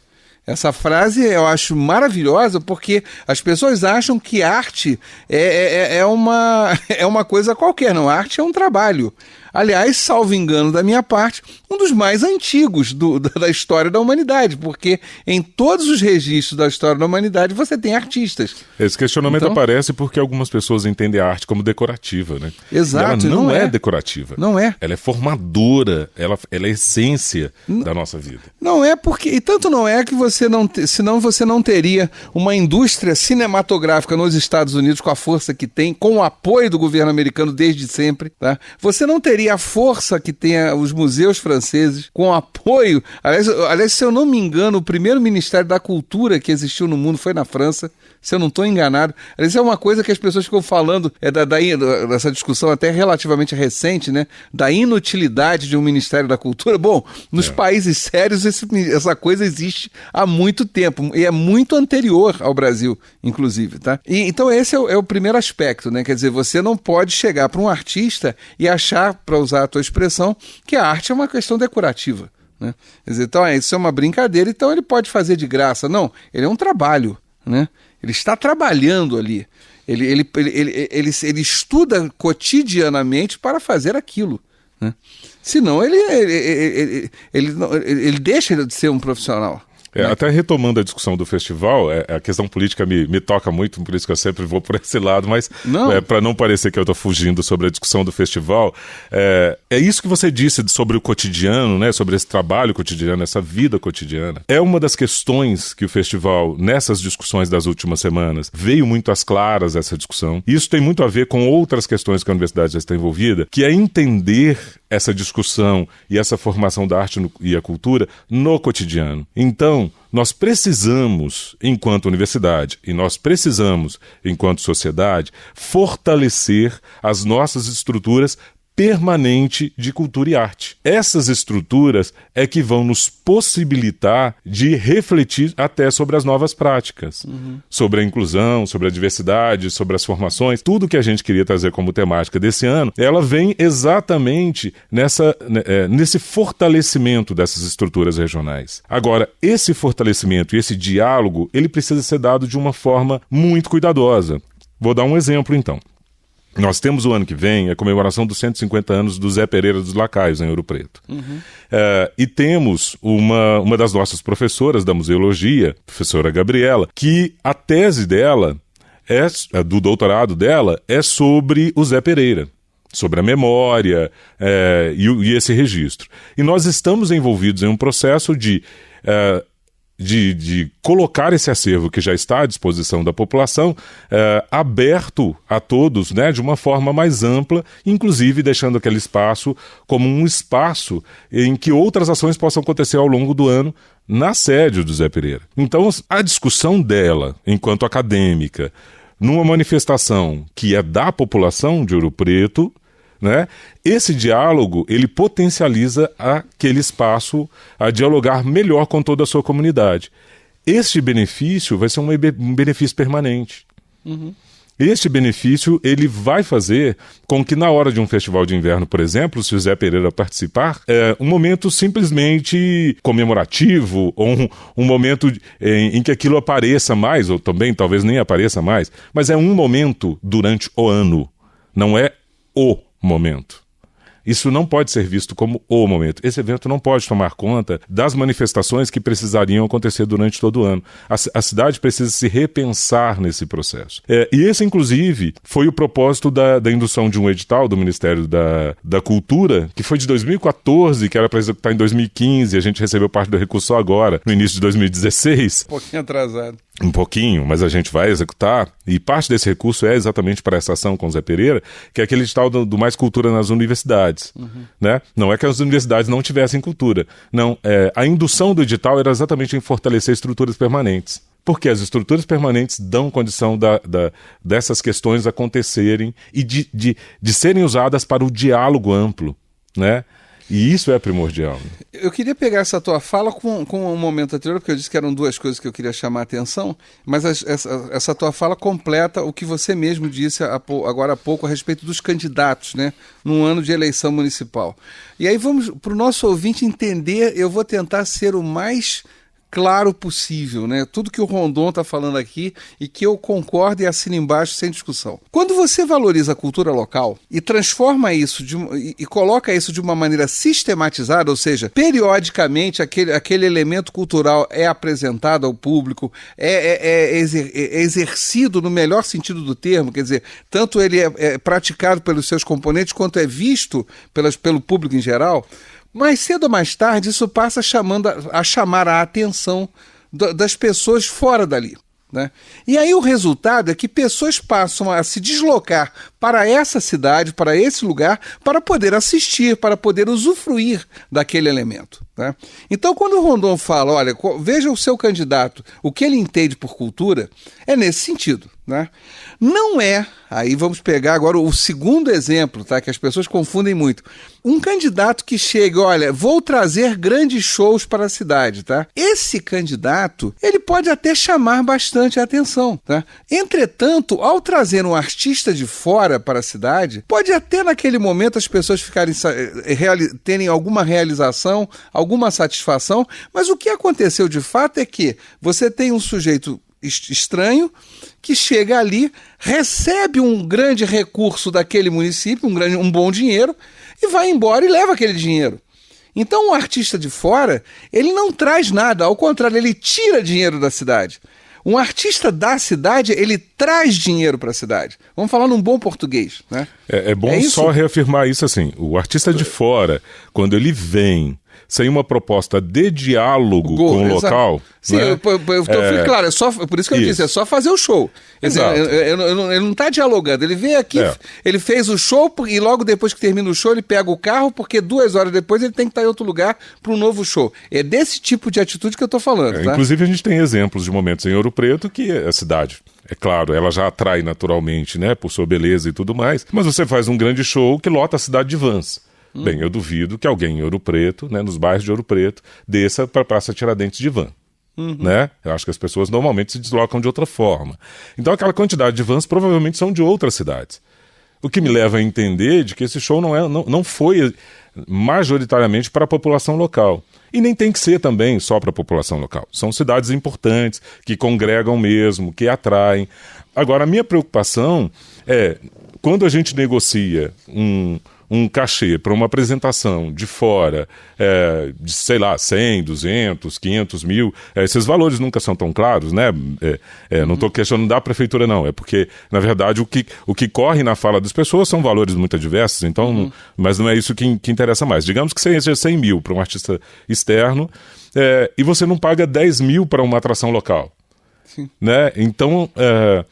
Essa frase eu acho maravilhosa porque as pessoas acham que arte é uma coisa qualquer, não, a arte é um trabalho. Aliás, salvo engano da minha parte, um dos mais antigos da história da humanidade, porque em todos os registros da história da humanidade você tem artistas. Esse questionamento aparece porque algumas pessoas entendem a arte como decorativa, né? Exato. E ela não é decorativa. Não é. Ela é formadora, ela é a essência da nossa vida. Não é porque... E tanto não é que senão você não teria uma indústria cinematográfica nos Estados Unidos com a força que tem, com o apoio do governo americano desde sempre, tá? Você não teria a força que tem os museus franceses, com apoio... Aliás, se eu não me engano, o primeiro Ministério da Cultura que existiu no mundo foi na França, se eu não estou enganado. Isso é uma coisa que as pessoas ficam falando, dessa discussão até relativamente recente, né? Da inutilidade de um Ministério da Cultura. Bom, nos países sérios essa coisa existe há muito tempo, e é muito anterior ao Brasil, inclusive, tá? Então esse é o primeiro aspecto, né? Quer dizer, você não pode chegar para um artista e achar, para usar a tua expressão, que a arte é uma questão decorativa, né? Quer dizer, então isso é uma brincadeira, então ele pode fazer de graça. Não, ele é um trabalho, né? Ele está trabalhando ali. Ele estuda cotidianamente para fazer aquilo, né? Senão ele deixa de ser um profissional. Até retomando a discussão do festival, a questão política me toca muito, por isso que eu sempre vou por esse lado, mas para não parecer que eu estou fugindo sobre a discussão do festival, é isso que você disse sobre o cotidiano, né, sobre esse trabalho cotidiano, essa vida cotidiana. É uma das questões que o festival, nessas discussões das últimas semanas, veio muito às claras essa discussão. E isso tem muito a ver com outras questões que a universidade já está envolvida, que é entender essa discussão e essa formação da arte e a cultura no cotidiano. Então, nós precisamos, enquanto universidade, e nós precisamos, enquanto sociedade, fortalecer as nossas estruturas permanente de cultura e arte. Essas estruturas é que vão nos possibilitar de refletir até sobre as novas práticas, sobre a inclusão, sobre a diversidade, sobre as formações. Tudo que a gente queria trazer como temática desse ano, ela vem exatamente nesse fortalecimento dessas estruturas regionais. Agora, esse fortalecimento e esse diálogo, ele precisa ser dado de uma forma muito cuidadosa. Vou dar um exemplo, então. Nós temos o ano que vem a comemoração dos 150 anos do Zé Pereira dos Lacaios, em Ouro Preto. E temos uma das nossas professoras da museologia, professora Gabriela, que a tese dela, do doutorado dela, é sobre o Zé Pereira, sobre a memória e esse registro. E nós estamos envolvidos em um processo de colocar esse acervo que já está à disposição da população aberto a todos, né, de uma forma mais ampla, inclusive deixando aquele espaço como um espaço em que outras ações possam acontecer ao longo do ano na sede do Zé Pereira. Então, a discussão dela, enquanto acadêmica, numa manifestação que é da população de Ouro Preto, né? Esse diálogo, ele potencializa aquele espaço a dialogar melhor com toda a sua comunidade. Este benefício vai ser um benefício permanente. Este benefício, ele vai fazer com que na hora de um festival de inverno, por exemplo, se o Zé Pereira participar, um momento simplesmente comemorativo, ou um momento em que aquilo apareça mais, ou também talvez nem apareça mais, mas é um momento durante o ano, não é o momento. Isso não pode ser visto como o momento. Esse evento não pode tomar conta das manifestações que precisariam acontecer durante todo o ano. A cidade precisa se repensar nesse processo. E esse, inclusive, foi o propósito da indução de um edital do Ministério da Cultura, que foi de 2014, que era para executar em 2015, a gente recebeu parte do recurso só agora, no início de 2016. Um pouquinho atrasado. Um pouquinho, mas a gente vai executar, e parte desse recurso é exatamente para essa ação com o Zé Pereira, que é aquele edital do Mais Cultura nas universidades. Né? Não é que as universidades não tivessem cultura. Não, a indução do edital era exatamente em fortalecer estruturas permanentes. Porque as estruturas permanentes dão condição dessas questões acontecerem e de serem usadas para o diálogo amplo, né? E isso é primordial. Eu queria pegar essa tua fala com um momento anterior, porque eu disse que eram duas coisas que eu queria chamar a atenção, mas essa tua fala completa o que você mesmo disse agora há pouco a respeito dos candidatos, né, num ano de eleição municipal. E aí vamos para o nosso ouvinte entender, eu vou tentar ser o mais claro possível, né? Tudo que o Rondon está falando aqui e que eu concordo e assino embaixo sem discussão. Quando você valoriza a cultura local e transforma isso e coloca isso de uma maneira sistematizada, ou seja, periodicamente aquele elemento cultural é apresentado ao público, é exercido no melhor sentido do termo, quer dizer, tanto ele é praticado pelos seus componentes quanto é visto pelo público em geral. Mais cedo ou mais tarde, isso passa a chamar a atenção das pessoas fora dali, né? E aí o resultado é que pessoas passam a se deslocar para essa cidade, para esse lugar, para poder assistir, para poder usufruir daquele elemento, né? Então, quando o Rondon fala, olha, veja o seu candidato, o que ele entende por cultura, é nesse sentido, né? Não é, aí vamos pegar agora o segundo exemplo, tá? Que as pessoas confundem muito. Um candidato que chega, olha, vou trazer grandes shows para a cidade, tá? Esse candidato, ele pode até chamar bastante a atenção, tá? Entretanto, ao trazer um artista de fora para a cidade, pode até naquele momento as pessoas terem alguma realização, alguma satisfação, mas o que aconteceu de fato é que você tem um sujeito estranho que chega ali, recebe um grande recurso daquele município, um bom dinheiro, e vai embora e leva aquele dinheiro. Então o artista de fora, ele não traz nada, ao contrário, ele tira dinheiro da cidade. Um artista da cidade, ele traz dinheiro para a cidade. Vamos falar num bom português, né? É bom só reafirmar isso assim, o artista de fora, quando ele vem sem uma proposta de diálogo com o local... Sim, né? Claro, por isso que eu disse, é só fazer o show. Quer dizer, ele não está dialogando, ele veio aqui, ele fez o show e logo depois que termina o show ele pega o carro porque 2 horas depois ele tem que estar em outro lugar para um novo show. É desse tipo de atitude que eu estou falando. Tá? Inclusive a gente tem exemplos de momentos em Ouro Preto que a cidade... É claro, ela já atrai naturalmente, né, por sua beleza e tudo mais, mas você faz um grande show que lota a cidade de vans. Bem, eu duvido que alguém em Ouro Preto, né, nos bairros de Ouro Preto, desça para a Praça Tiradentes de van. Né? Eu acho que as pessoas normalmente se deslocam de outra forma. Então aquela quantidade de vans provavelmente são de outras cidades. O que me leva a entender de que esse show não foi majoritariamente para a população local. E nem tem que ser também só para a população local. São cidades importantes, que congregam mesmo, que atraem. Agora, a minha preocupação é, quando a gente negocia um cachê para uma apresentação de fora, de, sei lá, 100, 200, 500 mil, esses valores nunca são tão claros, né? Não estou questionando da prefeitura, não. É porque, na verdade, o que corre na fala das pessoas são valores muito diversos, então, mas não é isso que interessa mais. Digamos que seja 100 mil para um artista externo e você não paga 10 mil para uma atração local. Sim. Né? Então,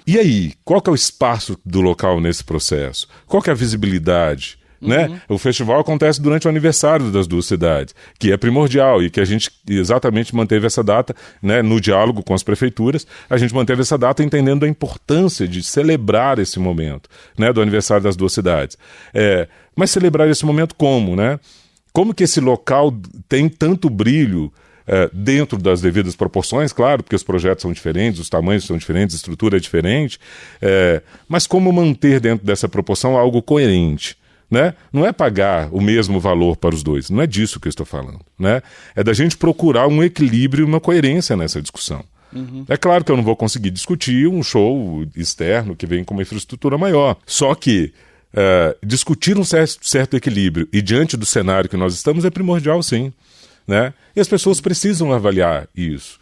e aí? Qual que é o espaço do local nesse processo? Qual que é a visibilidade? Né? O festival acontece durante o aniversário das duas cidades, que é primordial e que a gente exatamente manteve essa data, né, no diálogo com as prefeituras, a gente manteve essa data entendendo a importância de celebrar esse momento, né, do aniversário das duas cidades. Mas celebrar esse momento como? Né? Como que esse local tem tanto brilho dentro das devidas proporções, claro, porque os projetos são diferentes, os tamanhos são diferentes, a estrutura é diferente, mas como manter dentro dessa proporção algo coerente? Né? Não é pagar o mesmo valor para os dois, não é disso que eu estou falando. Né? É da gente procurar um equilíbrio e uma coerência nessa discussão. É claro que eu não vou conseguir discutir um show externo que vem com uma infraestrutura maior. Só que discutir um certo equilíbrio e diante do cenário que nós estamos é primordial, sim. Né? E as pessoas precisam avaliar isso.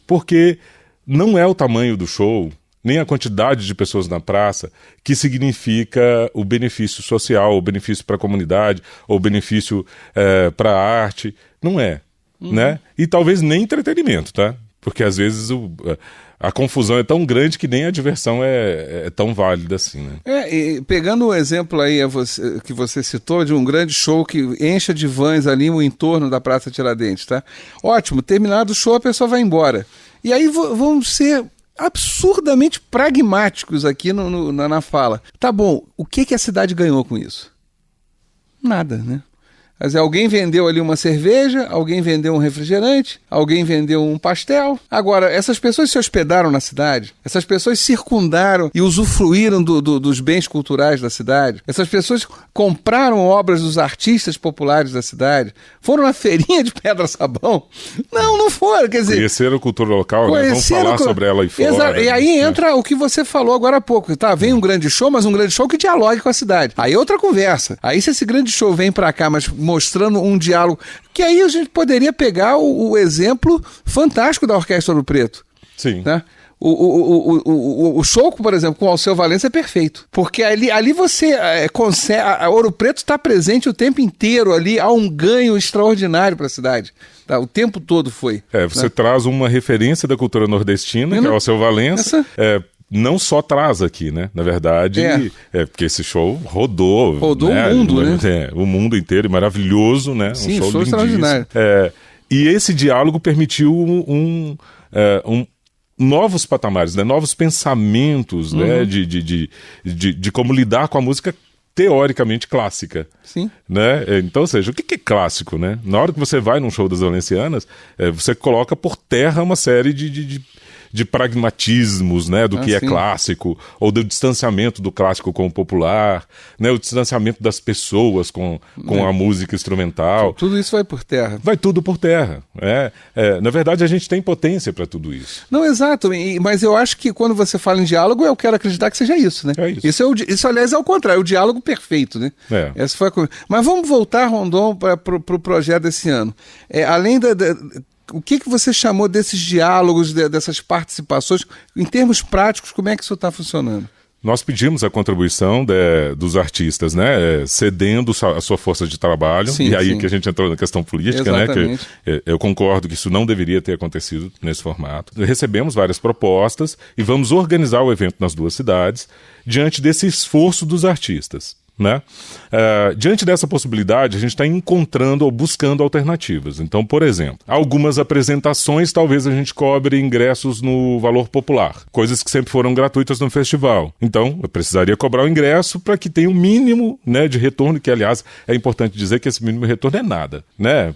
Porque não é o tamanho do show, nem a quantidade de pessoas na praça que significa o benefício social, o benefício para a comunidade, ou o benefício para a arte. Não é. Né? E talvez nem entretenimento, tá? Porque às vezes a confusão é tão grande que nem a diversão é tão válida assim, né? E pegando o exemplo aí que você citou de um grande show que encha de vans ali no entorno da Praça Tiradentes, tá? Ótimo, terminado o show a pessoa vai embora. E aí vamos ser absurdamente pragmáticos aqui na fala. Tá bom, o que a cidade ganhou com isso? Nada, né? Mas alguém vendeu ali uma cerveja, alguém vendeu um refrigerante, alguém vendeu um pastel. Agora, essas pessoas se hospedaram na cidade, essas pessoas circundaram e usufruíram dos bens culturais da cidade, essas pessoas compraram obras dos artistas populares da cidade, foram na feirinha de pedra-sabão? Não foram, quer dizer... Conheceram a cultura local, né? Vamos falar sobre ela aí fora. Exato. E aí entra o que você falou agora há pouco, tá? Vem um grande show, mas um grande show que dialogue com a cidade. Aí é outra conversa. Aí se esse grande show vem pra cá, mas mostrando um diálogo, que aí a gente poderia pegar o exemplo fantástico da Orquestra Ouro Preto. Sim. Né? O show, por exemplo, com o Alceu Valença é perfeito, porque ali você consegue, a Ouro Preto está presente o tempo inteiro ali, há um ganho extraordinário para a cidade. Tá? O tempo todo foi. Você traz uma referência da cultura nordestina, que é o Alceu Valença, não só traz aqui, né? Na verdade, porque esse show rodou né? O mundo, né? O mundo inteiro, maravilhoso, né? Sim, um show extraordinário. E esse diálogo permitiu novos patamares, né? Novos pensamentos, né? De como lidar com a música teoricamente clássica. Sim. Né? Então, ou seja, o que é clássico, né? Na hora que você vai num show das Valencianas, você coloca por terra uma série de pragmatismos, né, do que é clássico, ou do distanciamento do clássico com o popular, né, o distanciamento das pessoas com a música instrumental. Tudo isso vai por terra. Vai tudo por terra. Na verdade, a gente tem potência para tudo isso. Não, exato, mas eu acho que quando você fala em diálogo, eu quero acreditar que seja isso, né? É isso. Isso, aliás, é o contrário, é o diálogo perfeito, né? Essa foi Mas vamos voltar, Rondon, para o projeto desse ano. Além o que você chamou desses diálogos, dessas participações, em termos práticos, como é que isso está funcionando? nós pedimos a contribuição dos artistas, né, cedendo a sua força de trabalho, sim, e aí sim, que a gente entrou na questão política, exatamente, né, que eu concordo que isso não deveria ter acontecido nesse formato. Recebemos várias propostas e vamos organizar o evento nas 2 cidades diante desse esforço dos artistas. Né? Diante dessa possibilidade, a gente está encontrando ou buscando alternativas. Então, por exemplo, algumas apresentações talvez a gente cobre ingressos no valor popular, coisas que sempre foram gratuitas no festival. Então, eu precisaria cobrar o ingresso para que tenha um mínimo, né, de retorno, que aliás é importante dizer que esse mínimo de retorno é nada, né?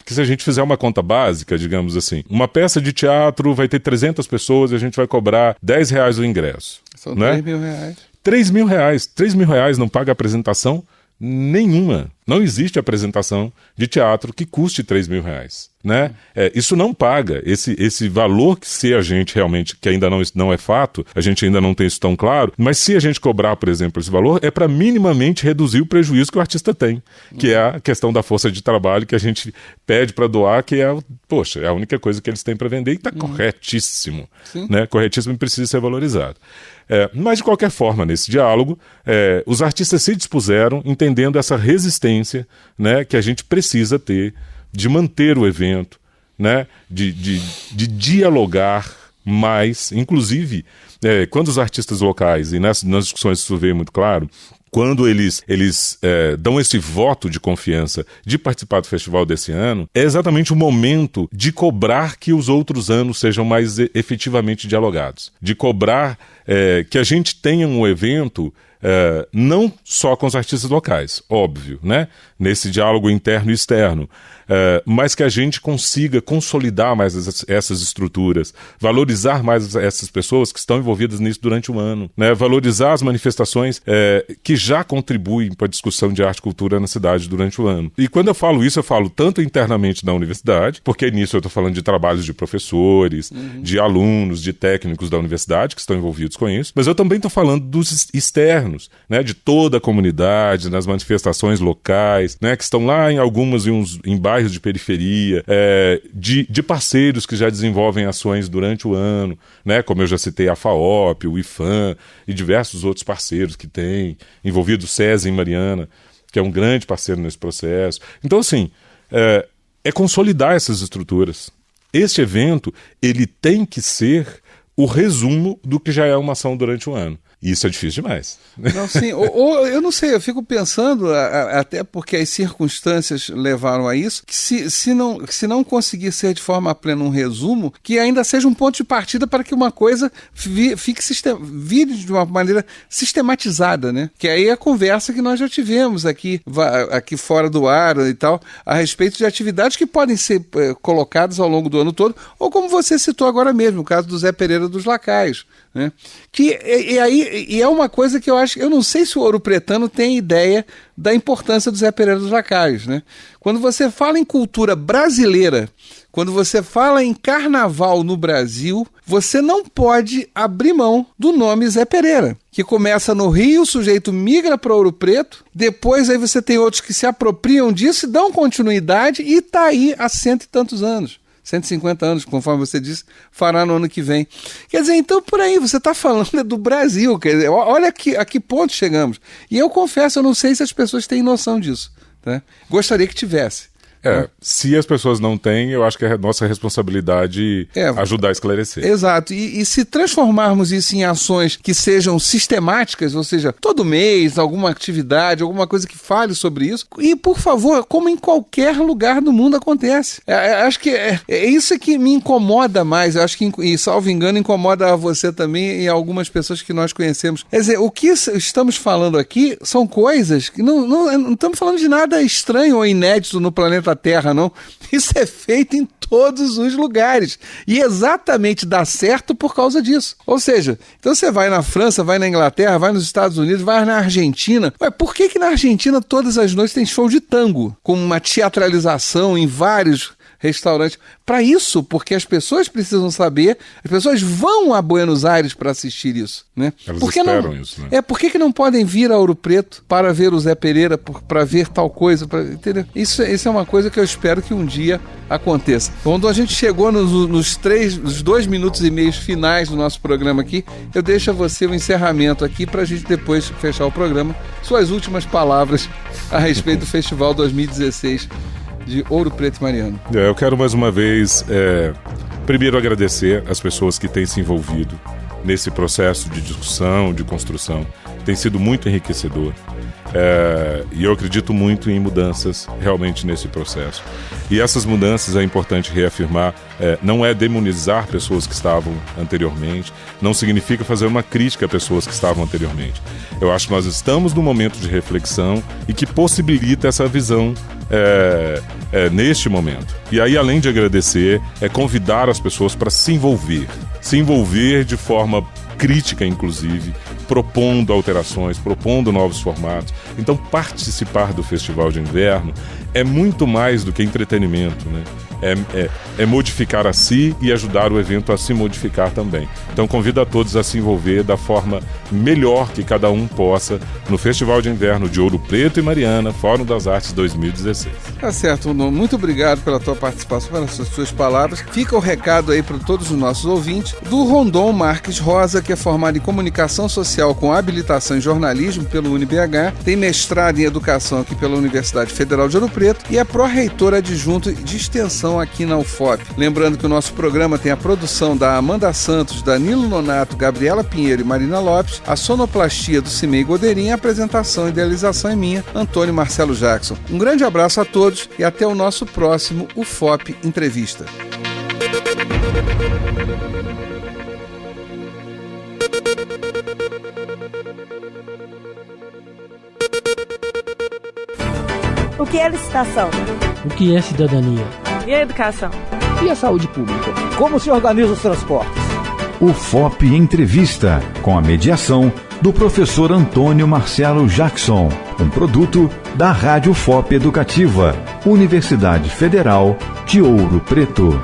Que se a gente fizer uma conta básica, digamos assim, uma peça de teatro vai ter 300 pessoas e a gente vai cobrar R$10 o ingresso. São né? R$3.000. R$3.000 não paga apresentação nenhuma. Não existe apresentação de teatro que custe R$3.000, né? Isso não paga. Esse valor que se a gente realmente, que ainda não é fato, a gente ainda não tem isso tão claro, mas se a gente cobrar, por exemplo, esse valor, é para minimamente reduzir o prejuízo que o artista tem, que é a questão da força de trabalho que a gente pede para doar, que é a única coisa que eles têm para vender e está corretíssimo, né? Corretíssimo e precisa ser valorizado. Mas, de qualquer forma, nesse diálogo, os artistas se dispuseram, entendendo essa resistência, né, que a gente precisa ter de manter o evento, né, de dialogar mais, inclusive, quando os artistas locais, e nas discussões isso veio muito claro, quando eles dão esse voto de confiança de participar do festival desse ano, é exatamente o momento de cobrar que os outros anos sejam mais efetivamente dialogados. De cobrar que a gente tenha um evento não só com os artistas locais, óbvio, né? Nesse diálogo interno e externo, mas que a gente consiga consolidar mais essas estruturas, valorizar mais essas pessoas que estão envolvidas nisso durante o ano, né? Valorizar as manifestações que já contribuem para a discussão de arte e cultura na cidade durante o ano. E quando eu falo isso, eu falo tanto internamente da universidade, porque nisso eu estou falando de trabalhos de professores, de alunos, de técnicos da universidade que estão envolvidos com isso, mas eu também estou falando dos externos, né? De toda a comunidade, nas manifestações locais, né? Que estão lá em algumas em bairros de periferia, de parceiros que já desenvolvem ações durante o ano, né? Como eu já citei a FAOP, o IFAM e diversos outros parceiros que têm, envolvido o SESI em Mariana, que é um grande parceiro nesse processo. Então, assim, é consolidar essas estruturas. Este evento, ele tem que ser o resumo do que já é uma ação durante o ano. E isso é difícil demais. Não, sim. Ou eu não sei, eu fico pensando, até porque as circunstâncias levaram a isso, que se não conseguir ser de forma plena um resumo, que ainda seja um ponto de partida para que uma coisa vire de uma maneira sistematizada, né? Que aí é a conversa que nós já tivemos aqui fora do ar e tal, a respeito de atividades que podem ser colocadas ao longo do ano todo, ou como você citou agora mesmo, o caso do Zé Pereira dos Lacaios, né? E é uma coisa que eu não sei se o ouropretano tem ideia da importância do Zé Pereira dos Lacaios, né? Quando você fala em cultura brasileira, quando você fala em carnaval no Brasil, você não pode abrir mão do nome Zé Pereira, que começa no Rio, o sujeito migra para Ouro Preto, depois aí você tem outros que se apropriam disso e dão continuidade e está aí há 100 e tantos anos. 150 anos, conforme você disse, fará no ano que vem. Quer dizer, então por aí, você está falando do Brasil, quer dizer, olha a que ponto chegamos. E eu confesso, eu não sei se as pessoas têm noção disso, tá? Gostaria que tivesse. Se as pessoas não têm, eu acho que é nossa responsabilidade ajudar a esclarecer. Exato. E se transformarmos isso em ações que sejam sistemáticas, ou seja, todo mês, alguma atividade, alguma coisa que fale sobre isso, e por favor, como em qualquer lugar do mundo acontece. Acho que é isso que me incomoda mais, eu acho que, e salvo engano, incomoda a você também e algumas pessoas que nós conhecemos. Quer dizer, o que estamos falando aqui são coisas que não estamos falando de nada estranho ou inédito no planeta Terra, não. Isso é feito em todos os lugares. E exatamente dá certo por causa disso. Ou seja, então você vai na França, vai na Inglaterra, vai nos Estados Unidos, vai na Argentina. Ué, por que na Argentina todas as noites tem show de tango? Com uma teatralização em vários restaurante. Para isso, porque as pessoas precisam saber, as pessoas vão a Buenos Aires para assistir isso, né? Elas esperam isso, né? Por que não podem vir a Ouro Preto para ver o Zé Pereira, para ver tal coisa, entendeu? Isso é uma coisa que eu espero que um dia aconteça. Quando a gente chegou nos 2 minutos e meio finais do nosso programa aqui, eu deixo a você o encerramento aqui para a gente depois fechar o programa. Suas últimas palavras a respeito do Festival 2016 de Ouro Preto e Mariana. Eu quero mais uma vez, primeiro agradecer as pessoas que têm se envolvido nesse processo de discussão, de construção. Tem sido muito enriquecedor. E eu acredito muito em mudanças realmente nesse processo. E essas mudanças, é importante reafirmar, não é demonizar pessoas que estavam anteriormente, não significa fazer uma crítica a pessoas que estavam anteriormente. Eu acho que nós estamos num momento de reflexão e que possibilita essa visão neste momento. E aí, além de agradecer, é convidar as pessoas para se envolver de forma crítica, inclusive, propondo alterações, propondo novos formatos. Então, participar do Festival de Inverno é muito mais do que entretenimento, né? É modificar a si e ajudar o evento a se modificar também. Então, convido a todos a se envolver da forma melhor que cada um possa no Festival de Inverno de Ouro Preto e Mariana, Fórum das Artes 2016. Tá certo, muito obrigado pela tua participação, pelas suas palavras. Fica o recado aí para todos os nossos ouvintes do Rondon Marques Rosa, que é formado em Comunicação Social com habilitação em jornalismo pelo UniBH, tem mestrado em Educação aqui pela Universidade Federal de Ouro Preto e é pró-reitor adjunto de extensão aqui na UFOP. Lembrando que o nosso programa tem a produção da Amanda Santos, Danilo Nonato, Gabriela Pinheiro e Marina Lopes, a sonoplastia do Cimei Godeirinha, a apresentação e idealização é minha, Antônio Marcelo Jackson. Um grande abraço a todos e até o nosso próximo UFOP Entrevista. O que é licitação? O que é cidadania? E a educação? E a saúde pública? Como se organizam os transportes? O FOP Entrevista, com a mediação do professor Antônio Marcelo Jackson, um produto da Rádio FOP Educativa, Universidade Federal de Ouro Preto.